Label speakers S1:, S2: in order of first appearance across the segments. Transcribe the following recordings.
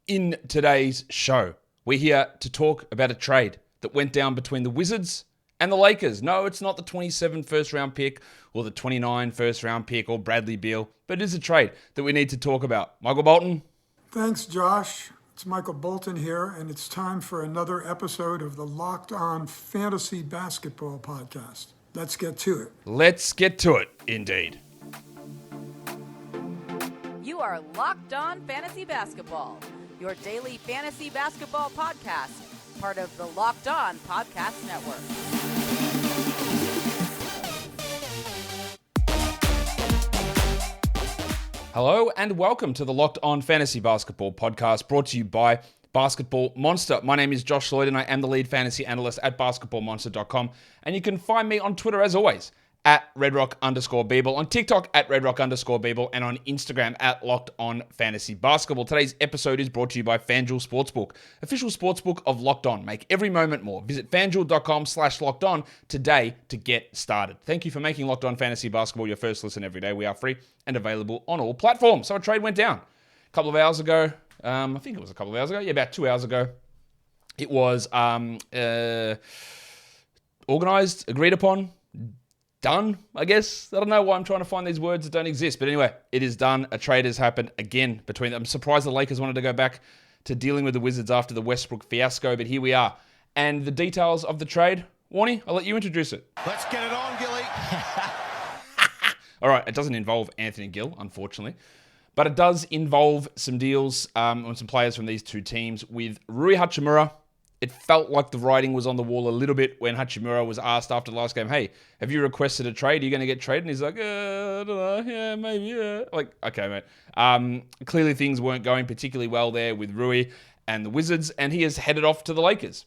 S1: In today's show, we're here to talk about a trade that went down between the Wizards and the Lakers. No, it's not the 27 first round pick or the 29 first round pick or Bradley Beal, but it is a trade that we need to talk about. Michael Bolton?
S2: Thanks, Josh. It's Michael Bolton here, and it's time for another episode of the Locked On Fantasy Basketball Podcast. Let's get to it.
S1: Let's get to it, indeed.
S3: You are Locked On Fantasy Basketball, your daily fantasy basketball podcast, part of the Locked On Podcast Network.
S1: Hello and welcome to the Locked On Fantasy Basketball Podcast, brought to you by Basketball Monster. My name is Josh Lloyd and I am the lead fantasy analyst at basketballmonster.com, and you can find me on Twitter as always at redrock_Beeble, on TikTok at redrock_Beeble, and on Instagram at Locked On Fantasy Basketball. Today's episode is brought to you by FanDuel Sportsbook, official sportsbook of Locked On. Make every moment more. Visit fanduel.com/lockedon today to get started. Thank you for making Locked On Fantasy Basketball your first listen every day. We are free and available on all platforms. So a trade went down a couple of hours ago. I think it was a couple of hours ago. Yeah, about 2 hours ago. It was organized, agreed upon, done, I guess. I don't know why I'm trying to find these words that don't exist. But anyway, it is done. A trade has happened again between them. I'm surprised the Lakers wanted to go back to dealing with the Wizards after the Westbrook fiasco, but here we are. And the details of the trade, Warnie, I'll let you introduce it.
S4: Let's get it on, Gilly.
S1: All right, it doesn't involve Anthony Gill, unfortunately. But it does involve some deals on some players from these two teams with Rui Hachimura. It felt like the writing was on the wall a little bit when Hachimura was asked after the last game, hey, have you requested a trade? Are you going to get traded? And he's like, I don't know. Yeah, maybe, yeah. Like, okay, mate. Clearly things weren't going particularly well there with Rui and the Wizards, and he has headed off to the Lakers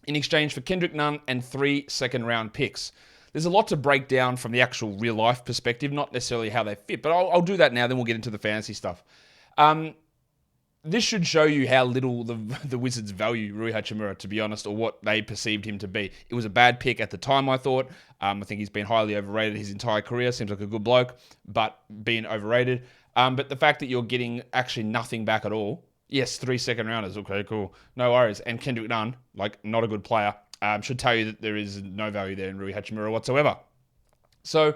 S1: in exchange for Kendrick Nunn and 3 second-round picks. There's a lot to break down from the actual real-life perspective, not necessarily how they fit, but I'll do that now, then we'll get into the fantasy stuff. This should show you how little the Wizards value Rui Hachimura, to be honest, or what they perceived him to be. It was a bad pick at the time, I thought. I think he's been highly overrated his entire career. Seems like a good bloke, but being overrated. But the fact that you're getting actually nothing back at all. Yes, 3 second rounders. Okay, cool. No worries. And Kendrick Nunn, like, not a good player. Should tell you that there is no value there in Rui Hachimura whatsoever. So,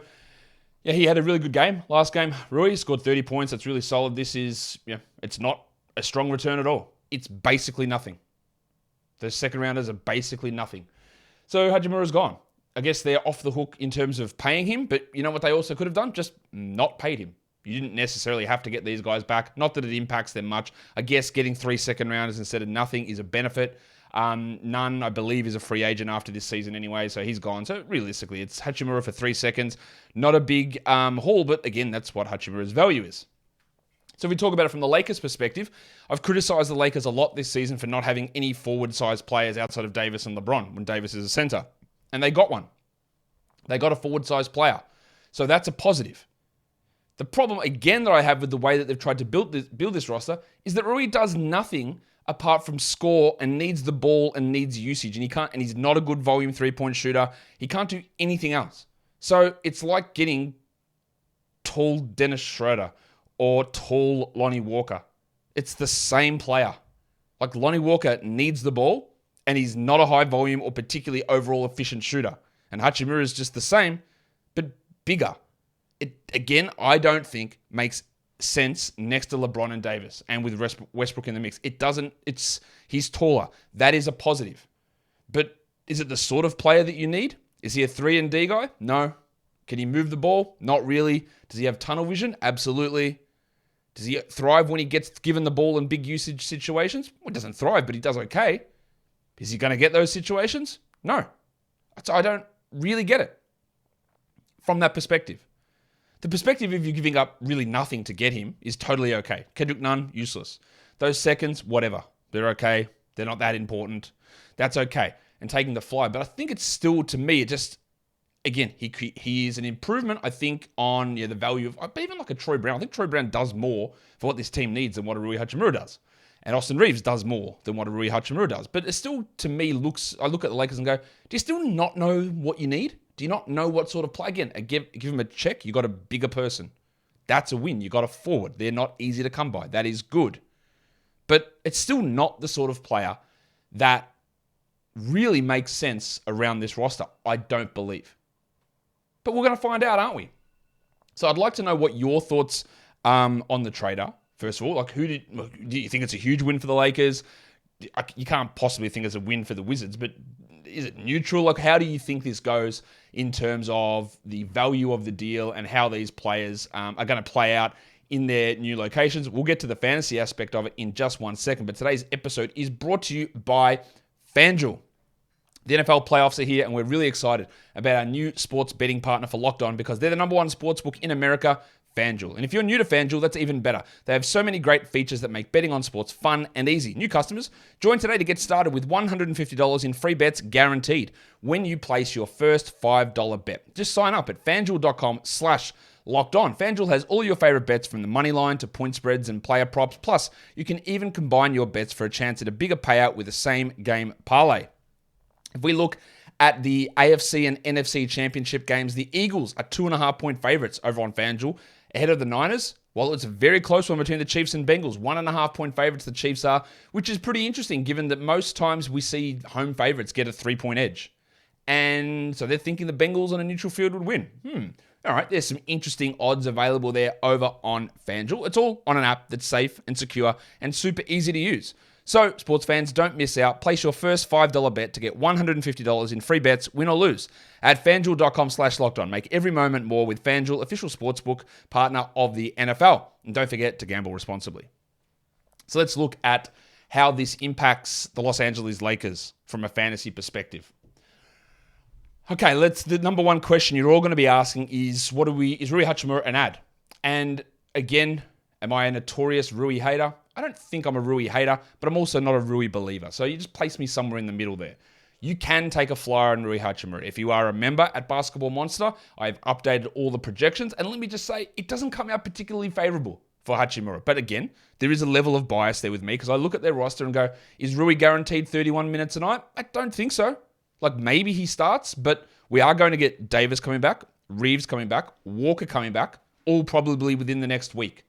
S1: yeah, he had a really good game. Last game, Rui scored 30 points. That's really solid. This is, it's not a strong return at all. It's basically nothing. The second rounders are basically nothing. So Hachimura's gone. I guess they're off the hook in terms of paying him, but you know what they also could have done? Just not paid him. You didn't necessarily have to get these guys back. Not that it impacts them much. I guess getting 3 second rounders instead of nothing is a benefit. Nunn, I believe, is a free agent after this season anyway, so he's gone. So realistically, it's Hachimura for 3 seconds. Not a big haul, but again, that's what Hachimura's value is. So if we talk about it from the Lakers' perspective, I've criticized the Lakers a lot this season for not having any forward-sized players outside of Davis and LeBron when Davis is a center. And they got one. They got a forward-sized player. So that's a positive. The problem, again, that I have with the way that they've tried to build this roster is that Rui does nothing apart from score and needs the ball and needs usage. And he's not a good volume three-point shooter. He can't do anything else. So it's like getting tall Dennis Schroeder or tall Lonnie Walker. It's the same player. Like, Lonnie Walker needs the ball, and he's not a high volume or particularly overall efficient shooter. And Hachimura is just the same, but bigger. It, again, I don't think makes sense next to LeBron and Davis and with Westbrook in the mix. It doesn't, he's taller. That is a positive. But is it the sort of player that you need? Is he a 3-and-D guy? No. Can he move the ball? Not really. Does he have tunnel vision? Absolutely. Does he thrive when he gets given the ball in big usage situations? Well, he doesn't thrive, but he does okay. Is he going to get those situations? No. So I don't really get it from that perspective. The perspective of you giving up really nothing to get him is totally okay. Kendrick Nunn, useless. Those seconds, whatever. They're okay. They're not that important. That's okay. And taking the fly. But I think it's still, to me, it just, again, he is an improvement, I think, on the value of, but even like a Troy Brown. I think Troy Brown does more for what this team needs than what a Rui Hachimura does. And Austin Reeves does more than what a Rui Hachimura does. But it still, to me, I look at the Lakers and go, do you still not know what you need? Do you not know what sort of play? Again, give him a check. You got a bigger person. That's a win. You got a forward. They're not easy to come by. That is good. but it's still not the sort of player that really makes sense around this roster, I don't believe. But we're going to find out, aren't we? So I'd like to know what your thoughts on the trader. First of all, like, do you think it's a huge win for the Lakers? You can't possibly think it's a win for the Wizards, but is it neutral? Like, how do you think this goes in terms of the value of the deal and how these players are going to play out in their new locations? We'll get to the fantasy aspect of it in just 1 second, but today's episode is brought to you by FanDuel. The NFL playoffs are here, and we're really excited about our new sports betting partner for Locked On because they're the number one sportsbook in America, FanDuel. And if you're new to FanDuel, that's even better. They have so many great features that make betting on sports fun and easy. New customers, join today to get started with $150 in free bets guaranteed when you place your first $5 bet. Just sign up at FanDuel.com/Locked On. FanDuel has all your favorite bets from the money line to point spreads and player props. Plus, you can even combine your bets for a chance at a bigger payout with the same game parlay. If we look at the AFC and NFC championship games, the Eagles are 2.5-point favorites over on FanDuel ahead of the Niners. Well, it's a very close one between the Chiefs and Bengals. 1.5-point favorites the Chiefs are, which is pretty interesting given that most times we see home favorites get a 3-point edge. And so they're thinking the Bengals on a neutral field would win. All right, there's some interesting odds available there over on FanDuel. It's all on an app that's safe and secure and super easy to use. So, sports fans, don't miss out. Place your first $5 bet to get $150 in free bets, win or lose, at FanDuel.com/LockedOn. Make every moment more with FanDuel, official sportsbook partner of the NFL. And don't forget to gamble responsibly. So let's look at how this impacts the Los Angeles Lakers from a fantasy perspective. Okay, the number one question you're all going to be asking is, is Rui Hachimura an ad? And again, am I a notorious Rui hater? I don't think I'm a Rui hater, but I'm also not a Rui believer. So you just place me somewhere in the middle there. You can take a flyer on Rui Hachimura. If you are a member at Basketball Monster, I've updated all the projections. And let me just say, it doesn't come out particularly favorable for Hachimura. But again, there is a level of bias there with me because I look at their roster and go, is Rui guaranteed 31 minutes a night? I don't think so. Like, maybe he starts, but we are going to get Davis coming back, Reeves coming back, Walker coming back, all probably within the next week.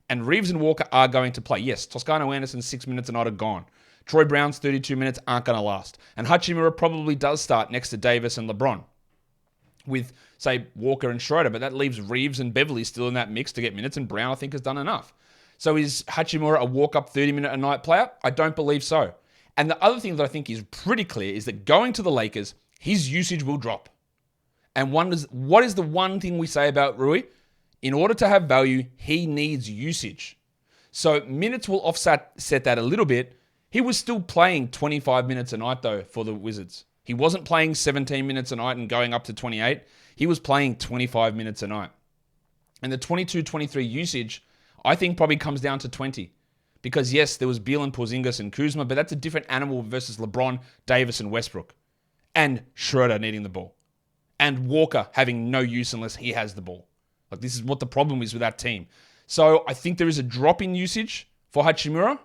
S1: And Reeves and Walker are going to play. Yes, Toscano Anderson's 6 minutes a night are gone. Troy Brown's 32 minutes aren't going to last. And Hachimura probably does start next to Davis and LeBron with, say, Walker and Schroeder. But that leaves Reeves and Beverly still in that mix to get minutes. And Brown, I think, has done enough. So is Hachimura a walk-up 30-minute-a-night player? I don't believe so. And the other thing that I think is pretty clear is that going to the Lakers, his usage will drop. And what is the one thing we say about Rui? In order to have value, he needs usage. So minutes will offset that a little bit. He was still playing 25 minutes a night, though, for the Wizards. He wasn't playing 17 minutes a night and going up to 28. He was playing 25 minutes a night. And the 22-23 usage, I think, probably comes down to 20. Because, yes, there was Beal and Porzingis and Kuzma, but that's a different animal versus LeBron, Davis, and Westbrook. And Schroeder needing the ball. And Walker having no use unless he has the ball. Like, this is what the problem is with that team. So I think there is a drop in usage for Hachimura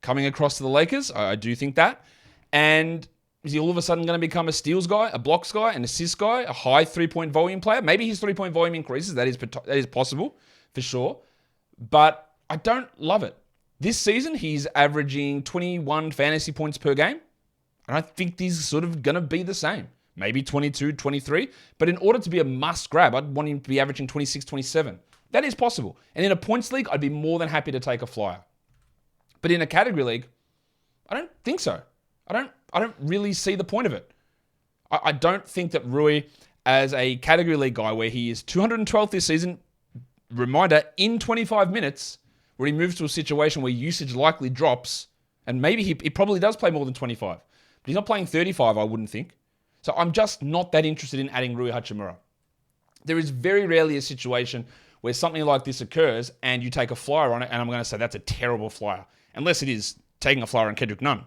S1: coming across to the Lakers. I do think that. And is he all of a sudden going to become a steals guy, a blocks guy, an assist guy, a high three-point volume player? Maybe his three-point volume increases. That is possible, for sure. But I don't love it. This season, he's averaging 21 fantasy points per game. And I think he's sort of going to be the same. Maybe 22, 23. But in order to be a must grab, I'd want him to be averaging 26, 27. That is possible. And in a points league, I'd be more than happy to take a flyer. But in a category league, I don't think so. I don't really see the point of it. I don't think that Rui, as a category league guy where he is 212th this season, reminder, in 25 minutes, where he moves to a situation where usage likely drops, and maybe he probably does play more than 25. But he's not playing 35, I wouldn't think. So I'm just not that interested in adding Rui Hachimura. There is very rarely a situation where something like this occurs and you take a flyer on it, and I'm going to say that's a terrible flyer, unless it is taking a flyer on Kendrick Nunn.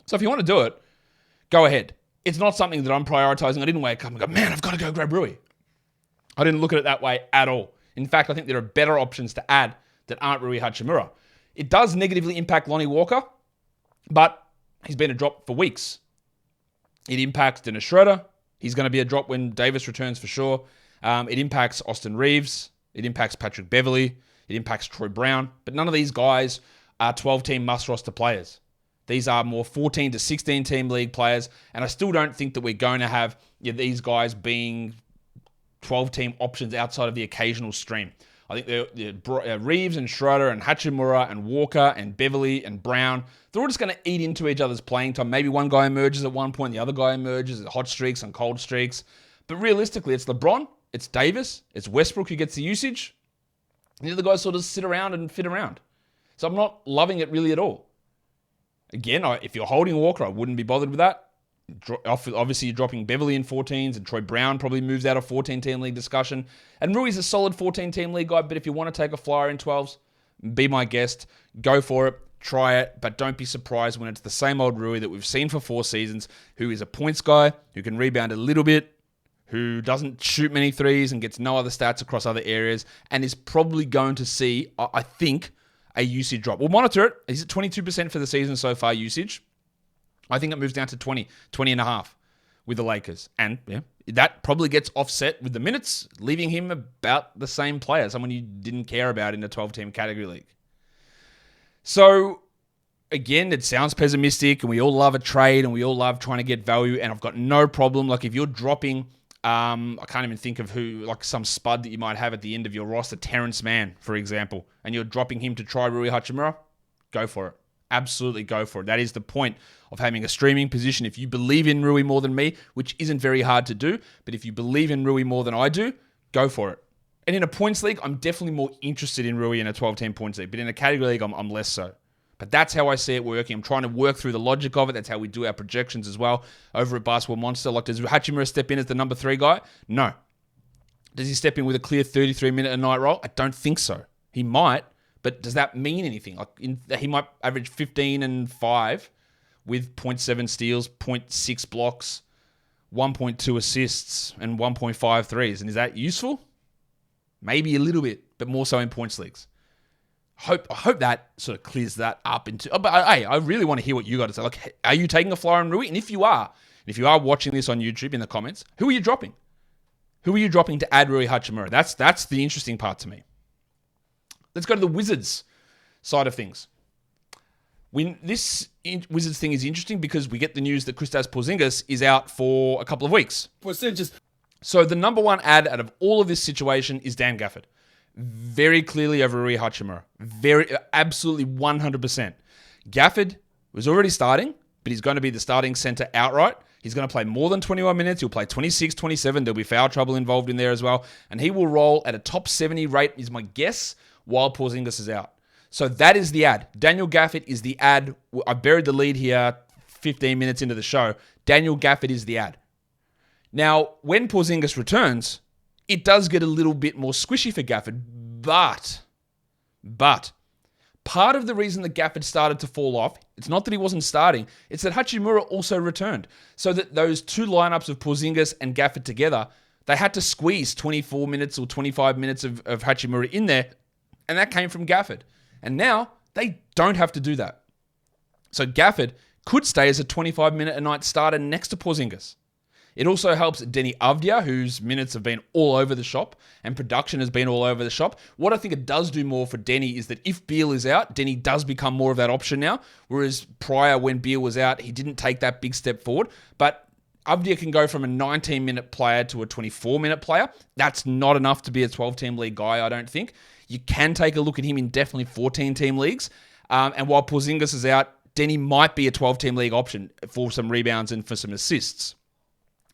S1: So if you want to do it, go ahead. It's not something that I'm prioritizing. I didn't wake up and go, man, I've got to go grab Rui. I didn't look at it that way at all. In fact, I think there are better options to add that aren't Rui Hachimura. It does negatively impact Lonnie Walker, but he's been a drop for weeks. It impacts Dennis Schroeder. He's going to be a drop when Davis returns for sure. It impacts Austin Reeves. It impacts Patrick Beverly. It impacts Troy Brown. But none of these guys are 12-team must-roster players. These are more 14 to 16-team league players, and I still don't think that we're going to have these guys being 12-team options outside of the occasional stream. I think Reeves and Schroeder and Hachimura and Walker and Beverly and Brown, they're all just going to eat into each other's playing time. Maybe one guy emerges at one point, the other guy emerges at hot streaks and cold streaks. But realistically, it's LeBron, it's Davis, it's Westbrook who gets the usage. And the other guys sort of sit around and fit around. So I'm not loving it really at all. Again, if you're holding Walker, I wouldn't be bothered with that. Obviously, you're dropping Beverly in 14s, and Troy Brown probably moves out of 14-team league discussion. And Rui's a solid 14-team league guy, but if you want to take a flyer in 12s, be my guest. Go for it. Try it. But don't be surprised when it's the same old Rui that we've seen for 4 seasons, who is a points guy, who can rebound a little bit, who doesn't shoot many threes and gets no other stats across other areas, and is probably going to see, I think, a usage drop. We'll monitor it. He's at 22% for the season so far usage. I think it moves down to 20 and a half with the Lakers. And that probably gets offset with the minutes, leaving him about the same player, someone you didn't care about in a 12-team category league. So, again, it sounds pessimistic, and we all love a trade, and we all love trying to get value, and I've got no problem. Like, if you're dropping, I can't even think of who, like some spud that you might have at the end of your roster, Terrence Mann, for example, and you're dropping him to try Rui Hachimura, go for it. Absolutely go for it. That is the point of having a streaming position. If you believe in Rui more than me, which isn't very hard to do, but if you believe in Rui more than I do, go for it. And in a points league, I'm definitely more interested in Rui in a 12-team points league, but in a category league, I'm less so. But that's how I see it working. I'm trying to work through the logic of it. That's how we do our projections as well over at Basketball Monster. Like, does Hachimura step in as the number 3 guy? No. Does he step in with a clear 33-minute a night role? I don't think so. He might, but does that mean anything? Like, he might average 15 and 5 with 0.7 steals, 0.6 blocks, 1.2 assists, and 1.5 threes. And is that useful? Maybe a little bit, but more so in points leagues. I hope that sort of clears that up into. But hey, I really want to hear what you got to say. Like, are you taking a flyer on Rui? And if you are watching this on YouTube in the comments, who are you dropping? Who are you dropping to add Rui Hachimura? That's the interesting part to me. Let's go to the Wizards side of things. This Wizards thing is interesting because we get the news that Kristaps Porzingis is out for a couple of weeks. So the number one ad out of all of this situation is Dan Gafford. Very clearly over Rui Hachimura. Absolutely 100%. Gafford was already starting, but he's going to be the starting center outright. He's going to play more than 21 minutes. He'll play 26, 27. There'll be foul trouble involved in there as well. And he will roll at a top 70 rate, is my guess, while Porzingis is out. So that is the ad. Daniel Gafford is the ad. I buried the lead here 15 minutes into the show. Daniel Gafford is the ad. Now, when Porzingis returns, it does get a little bit more squishy for Gafford, but part of the reason that Gafford started to fall off, it's not that he wasn't starting, it's that Hachimura also returned. So that those two lineups of Porzingis and Gafford together, they had to squeeze 24 minutes or 25 minutes of Hachimura in there, and that came from Gafford. And now they don't have to do that. So Gafford could stay as a 25-minute a night starter next to Porzingis. It also helps Denny Avdia, whose minutes have been all over the shop and production has been all over the shop. What I think it does do more for Denny is that if Beal is out, Denny does become more of that option now, whereas prior when Beal was out, he didn't take that big step forward. But Avdia can go from a 19-minute player to a 24-minute player. That's not enough to be a 12-team league guy, I don't think. You can take a look at him in definitely 14-team leagues. And while Porzingis is out, Denny might be a 12-team league option for some rebounds and for some assists.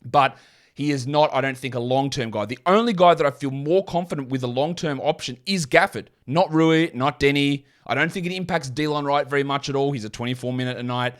S1: But he is not, I don't think, a long-term guy. The only guy that I feel more confident with a long-term option is Gafford, not Rui, not Denny. I don't think it impacts Delon Wright very much at all. He's a 24-minute a night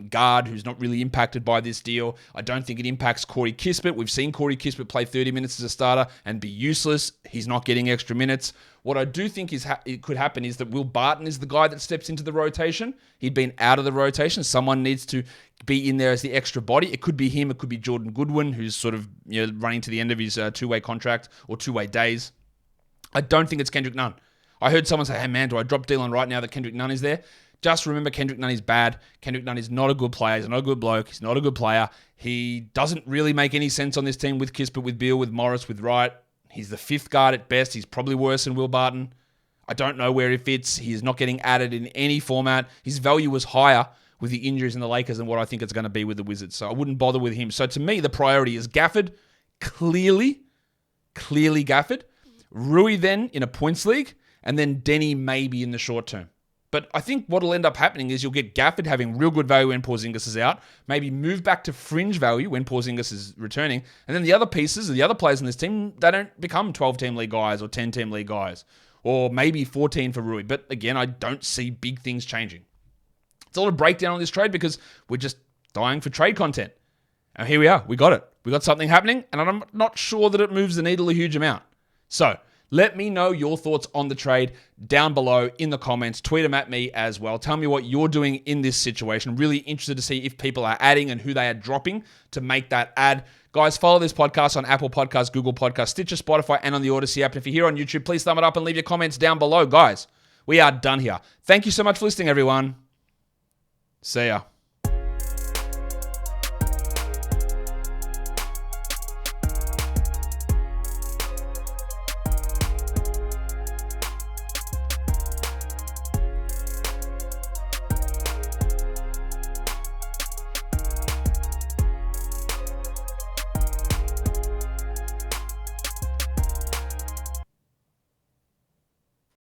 S1: guard who's not really impacted by this deal. I don't think it impacts Corey Kispert. We've seen Corey Kispert play 30 minutes as a starter and be useless. He's not getting extra minutes. What I do think it could happen is that Will Barton is the guy that steps into the rotation. He'd been out of the rotation. Someone needs to be in there as the extra body. It could be him. It could be Jordan Goodwin, who's sort of running to the end of his two-way contract or two-way days. I don't think it's Kendrick Nunn. I heard someone say, hey man, do I drop Delon right now that Kendrick Nunn is there? Just remember, Kendrick Nunn is bad. Kendrick Nunn is not a good player. He's not a good bloke. He's not a good player. He doesn't really make any sense on this team with Kispert, with Beal, with Morris, with Wright. He's the fifth guard at best. He's probably worse than Will Barton. I don't know where he fits. He is not getting added in any format. His value was higher with the injuries in the Lakers than what I think it's going to be with the Wizards. So I wouldn't bother with him. So to me, the priority is Gafford, clearly Gafford. Rui then in a points league, and then Denny maybe in the short term. But I think what will end up happening is you'll get Gafford having real good value when Porzingis is out, maybe move back to fringe value when Porzingis is returning, and then the other pieces, the other players in this team, they don't become 12-team league guys or 10-team league guys, or maybe 14 for Rui. But again, I don't see big things changing. It's a lot of breakdown on this trade because we're just dying for trade content. And here we are. We got it. We got something happening, and I'm not sure that it moves the needle a huge amount. So let me know your thoughts on the trade down below in the comments. Tweet them at me as well. Tell me what you're doing in this situation. Really interested to see if people are adding and who they are dropping to make that add. Guys, follow this podcast on Apple Podcasts, Google Podcasts, Stitcher, Spotify, and on the Odyssey app. And if you're here on YouTube, please thumb it up and leave your comments down below. Guys, we are done here. Thank you so much for listening, everyone. See ya.